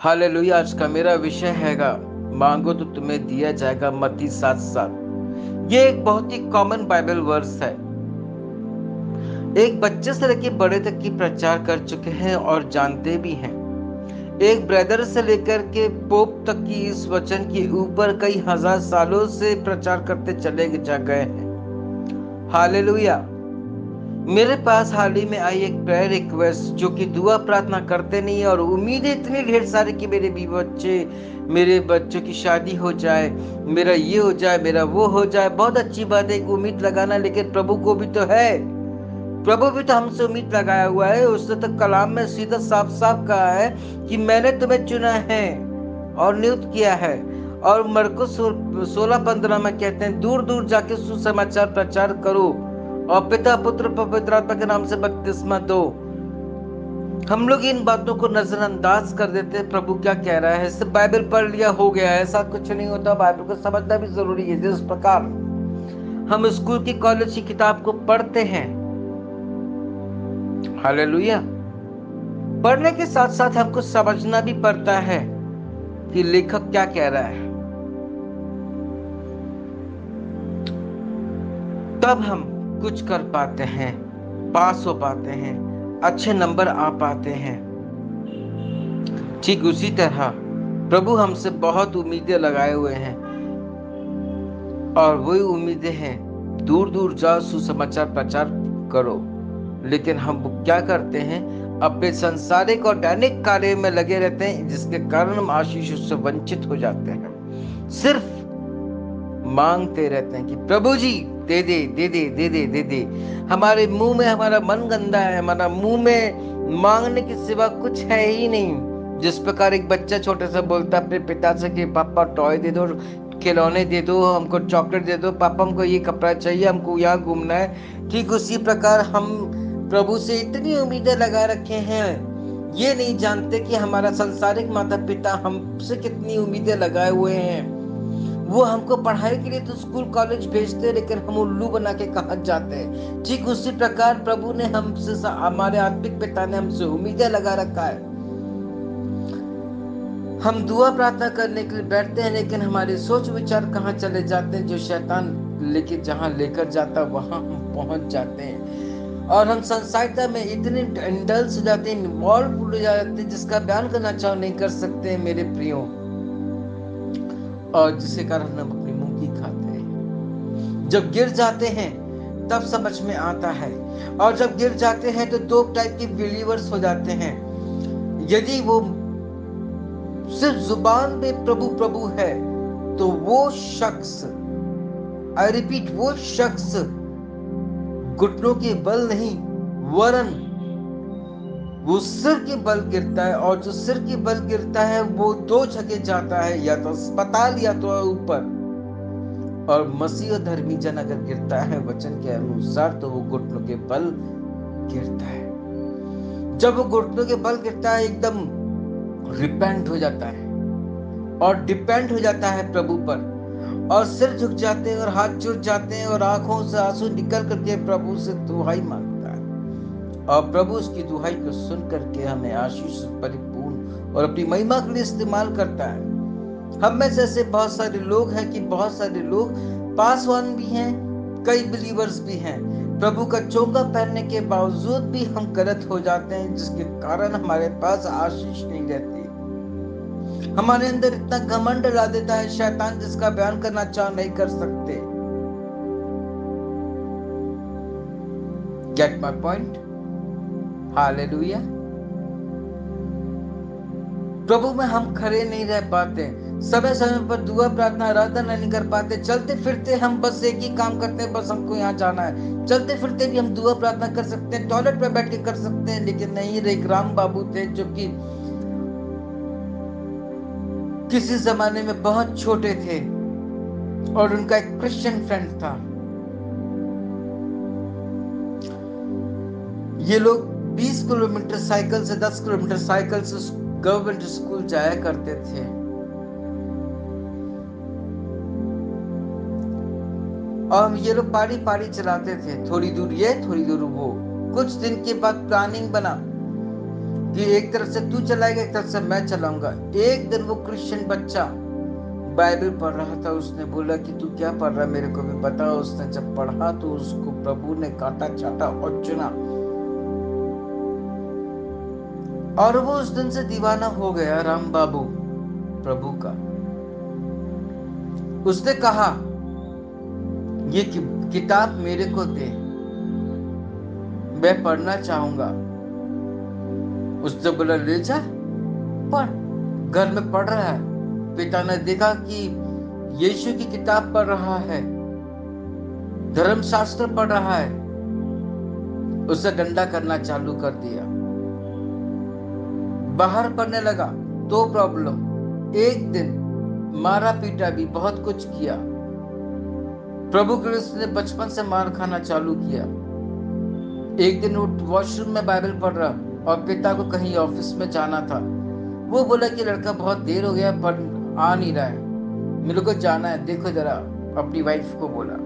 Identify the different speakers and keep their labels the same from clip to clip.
Speaker 1: Hallelujah. आज का मेरा विषय हैगा मांगो तो तुम्हें दिया जाएगा, मत्ती 7:7। ये एक बहुत ही कॉमन बाइबल वर्स है। एक बच्चे से लेकर बड़े तक की प्रचार कर चुके हैं और जानते भी हैं। एक ब्रदर से लेकर के पोप तक की इस वचन के ऊपर कई हजार सालों से प्रचार करते चले जा गए हैं। हालेलुया। मेरे पास हाल ही में आई एक प्रेयर रिक्वेस्ट, जो कि दुआ प्रार्थना करते नहीं है और उम्मीदें इतनी ढेर सारी कि मेरे बच्चों की शादी हो जाए, मेरा ये हो जाए, मेरा वो हो जाए। बहुत अच्छी बात है एक उम्मीद लगाना, लेकिन प्रभु को भी तो है। प्रभु भी तो हमसे उम्मीद लगाया हुआ है। उसने तो कलाम में सीधा साफ साफ कहा है कि मैंने तुम्हें चुना है और नियुक्त किया है। और मरकुस 16:15 में कहते हैं, दूर दूर जाके सुसमाचार प्रचार करो और पिता पुत्र पवित्र आत्मा के नाम से बपतिस्मा दो। हम लोग इन बातों को नजरअंदाज कर देते हैं। प्रभु क्या कह रहा है, सिर्फ बाइबल पढ़ लिया हो गया, ऐसा कुछ नहीं होता। बाइबल को समझना भी जरूरी है। जिस प्रकार हम स्कूल की कॉलेज की किताब को पढ़ते हैं, हालेलुया, पढ़ने के साथ साथ हमको समझना भी पड़ता है कि लेखक क्या कह रहा है। तब हम कुछ कर पाते हैं, पास हो पाते हैं, अच्छे नंबर आ पाते हैं। ठीक उसी तरह प्रभु हमसे बहुत उम्मीदें लगाए हुए हैं और वही उम्मीदें हैं, दूर दूर जाओ, सुसमाचार प्रचार करो। लेकिन हम क्या करते हैं, अपने संसारिक और दैनिक कार्य में लगे रहते हैं, जिसके कारण हम आशीष से वंचित हो जाते हैं। सिर्फ मांगते रहते हैं कि प्रभु जी दे दे दे दे दे दे दे दे। हमारे मुंह में हमारा मन गंदा है, हमारा मुंह में मांगने के सिवा कुछ है ही नहीं। जिस प्रकार एक बच्चा छोटे से बोलता है अपने पिता से कि पापा टॉय दे दो, खिलौने दे दो, हमको चॉकलेट दे दो, पापा हमको ये कपड़ा चाहिए, हमको यहाँ घूमना है। ठीक उसी प्रकार हम प्रभु से इतनी उम्मीदें लगा रखे हैं, ये नहीं जानते कि हमारा संसारिक माता पिता हमसे कितनी उम्मीदें लगाए हुए हैं। वो हमको पढ़ाई के लिए तो स्कूल कॉलेज भेजते, लेकिन हम उल्लू बना के कहाँ जाते हैं। ठीक उसी प्रकार प्रभु ने हमसे, हमारे आत्मिक पिता ने हमसे उम्मीदें लगा रखा है। हम दुआ प्रार्थना करने के लिए बैठते हैं, लेकिन हमारे सोच विचार कहाँ चले जाते हैं। जो शैतान लेके जहाँ लेकर जाता वहां हम पहुंच जाते हैं और हम संसारिकता में इतने इंडल्ज हो जाते हैं, इन्वॉल्व हो जाते हैं, जिसका बयान करना चाहो नहीं कर सकते हैं मेरे प्रियो। और जिसके कारण हम अपनी मुंह की खाते हैं। जब गिर जाते हैं तब समझ में आता है, और जब गिर जाते हैं तो दो टाइप के बिलीवर्स हो जाते हैं। यदि वो सिर्फ जुबान पे प्रभु प्रभु है, तो वो शख्स, आई रिपीट, वो शख्स घुटनों के बल नहीं वरन वो सिर के बल गिरता है। और जो सिर के बल गिरता है वो दो जगह जाता है, या तो अस्पताल या तो ऊपर। और मसीह और धर्मी जन अगर गिरता है वचन के अनुसार, तो वो घुटनों के बल गिरता है। जब वो घुटनों के बल गिरता है, एकदम रिपेंट हो जाता है और डिपेंड हो जाता है प्रभु पर, और सिर झुक जाते हैं और हाथ जुट जाते हैं और आंखों से आंसू निकल करके प्रभु से दुहाई मांगता है। और प्रभु उसकी दुहाई को सुन करके हमें आशीष परिपूर्ण और अपनी महिमा के लिए इस्तेमाल करता है। हम में से ऐसे बहुत सारे लोग हैं कि बहुत सारे लोग पासवान भी हैं, कई बिलीवर्स भी हैं। प्रभु का चोगा पहनने के बावजूद भी हम गलत हो जाते हैं, जिसके कारण हमारे पास आशीष नहीं रहती। हमारे अंदर इतना घमंड ला देता है शैतान, जिसका बयान करना चाह नहीं कर सकते। Gate my point? हालेलुया। प्रभु में हम खड़े नहीं रह पाते, समय समय पर दुआ प्रार्थना आराधना नहीं कर पाते। चलते फिरते हम बस एक ही काम करते हैं, बस हमको यहाँ जाना है। चलते फिरते भी हम दुआ प्रार्थना कर सकते हैं, टॉयलेट पे बैठ के कर सकते हैं। लेकिन नहीं, एक राम बाबू थे जो कि किसी जमाने में बहुत छोटे थे और उनका एक क्रिश्चियन फ्रेंड था। ये लोग 20 किलोमीटर साइकिल से, 10 किलोमीटर साइकिल से गवर्नमेंट स्कूल जाया करते थे। और ये लोग पारी पारी चलाते थे, थोड़ी दूर ये थोड़ी दूर वो। कुछ दिन के बाद प्लानिंग बना कि एक तरफ से तू चलाएगा, एक तरफ से मैं चलाऊंगा। एक दिन वो क्रिश्चियन बच्चा बाइबल पढ़ रहा था, उसने बोला कि तू क्या पढ़ रहा है, मेरे को भी बता। उसने जब पढ़ा तो उसको प्रभु ने काटा, चाटा और चुना, और वो उस दिन से दीवाना हो गया राम बाबू प्रभु का। उसने कहा ये किताब मेरे को दे, मैं पढ़ना चाहूंगा। उसने बोला ले जा पढ़। घर में पढ़ रहा है, पिता ने देखा कि यीशु की किताब पढ़ रहा है, धर्मशास्त्र पढ़ रहा है। उसे डंडा करना चालू कर दिया, बाहर पढ़ने लगा तो प्रॉब्लम। एक दिन मारा पीटा भी, बहुत कुछ किया। प्रभु कृष्ण ने बचपन से मार खाना चालू किया। एक दिन वो वॉशरूम में बाइबल पढ़ रहा और पिता को कहीं ऑफिस में जाना था। वो बोला कि लड़का बहुत देर हो गया पर आ नहीं रहा है, मेरे को जाना है, देखो जरा। अपनी वाइफ को बोला।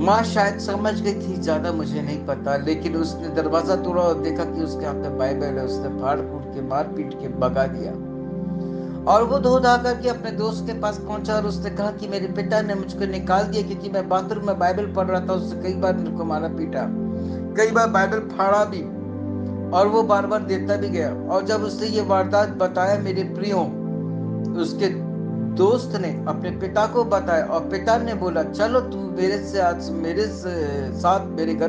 Speaker 1: माँ शायद समझ गई थी, ज्यादा मुझे नहीं पता, लेकिन उसने दरवाजा तोड़ा और देखा कि उसके हाथ में बाइबल है। उसने फाड़ फूट के, मार पीट के भगा दिया और वो धो धा करके अपने दोस्त के पास पहुंचा और उसने कहा कि मेरे पिता ने मुझको निकाल दिया क्योंकि मैं बाथरूम में बाइबल पढ़ रहा था। उससे कई बार मेरे को मारा पीटा, कई बार बाइबल फाड़ा भी, और वो बार बार देता भी गया। और जब उसने ये वारदात बताया मेरे प्रियो, उसके दोस्त ने अपने पिता को बताया और पिता ने बोला चलो तू मेरे साथ मेरे घर